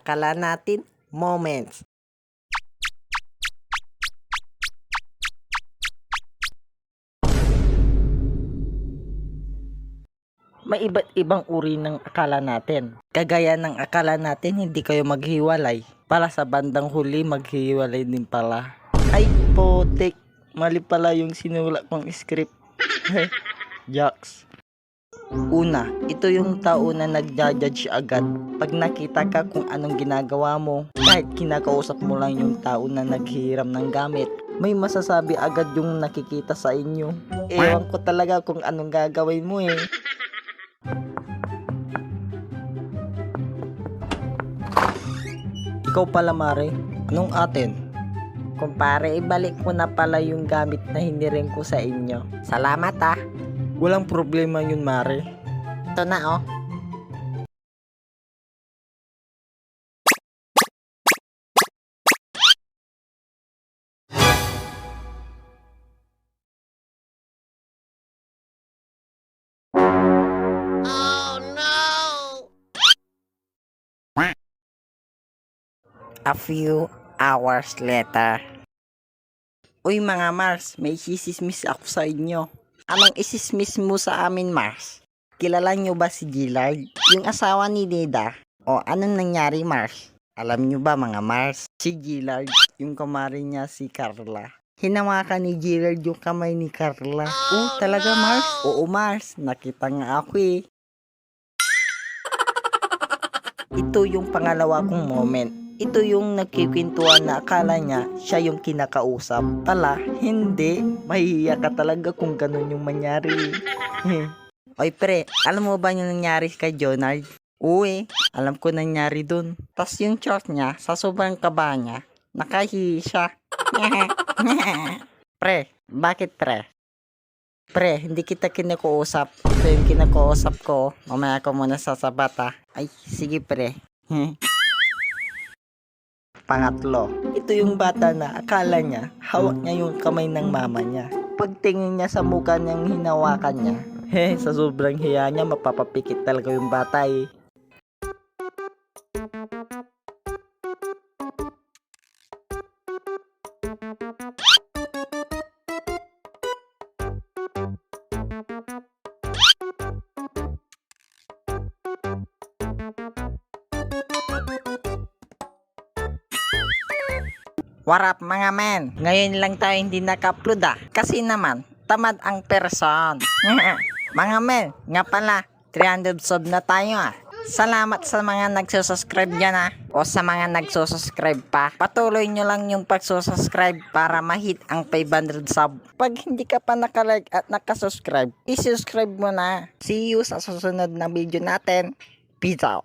akala natin moments. May iba't ibang uri ng akala natin. Kagaya ng akala natin hindi kayo maghiwalay. Para sa bandang huli maghiwalay din pala. Ay potek, mali pala yung sinula kong script. Jocks. Una, ito yung tao na nagja-judge agad pag nakita ka kung anong ginagawa mo. Kahit kinakausap mo lang yung tao na naghihiram ng gamit, may masasabi agad yung nakikita sa inyo. Ewan ko talaga kung anong gagawin mo eh. Ikaw pala Mare, anong atin? Kumpare, ibalik mo na pala yung gamit na hiniring ko sa inyo. Salamat ah. Walang problema yun Mare. Ito na oh. A few hours later. Uy mga Mars, may isismis ako sa inyo. Anong isismis mo sa amin Mars? Kilala nyo ba si Gillard? Yung asawa ni Nida? O anong nangyari Mars? Alam nyo ba mga Mars? Si Gillard, yung kamari niya si Carla. Hinawakan ni Gillard yung kamay ni Carla. Oh, talaga Mars? Oo Mars, nakita nga ako eh. Ito yung pangalawa kong moment. Ito yung nagkikwentuhan na akala niya siya yung kinakausap. Pala, hindi. Mahihiya ka talaga kung ganun yung mangyari. Oy pre, alam mo ba yung nangyari kay Jonard? Uy, alam ko nangyari dun. Tas yung short niya, sa sobrang kaba niya, nakahihi siya. Pre, bakit pre? Pre, hindi kita kinakausap. Ito yung kinakausap ko. Mamaya ko muna sasabat ha. Ay, sige pre. Pangatlo, ito yung bata na akala niya, hawak niya yung kamay ng mama niya. Pagtingin niya sa mukha niyang hinawakan niya, sa sobrang hiya niya, mapapapikit talaga yung bata eh. What up mga men? Ngayon lang tayo hindi naka-upload ah. Kasi naman, tamad ang person. Mga men, nga pala, 300 sub na tayo ah. Salamat sa mga nagsusubscribe dyan ah. O sa mga nagsusubscribe pa. Patuloy nyo lang yung pagsusubscribe para ma-hit ang 500 sub. Pag hindi ka pa nakalike at nakasubscribe, isubscribe mo na. See you sa susunod na video natin. Peace out.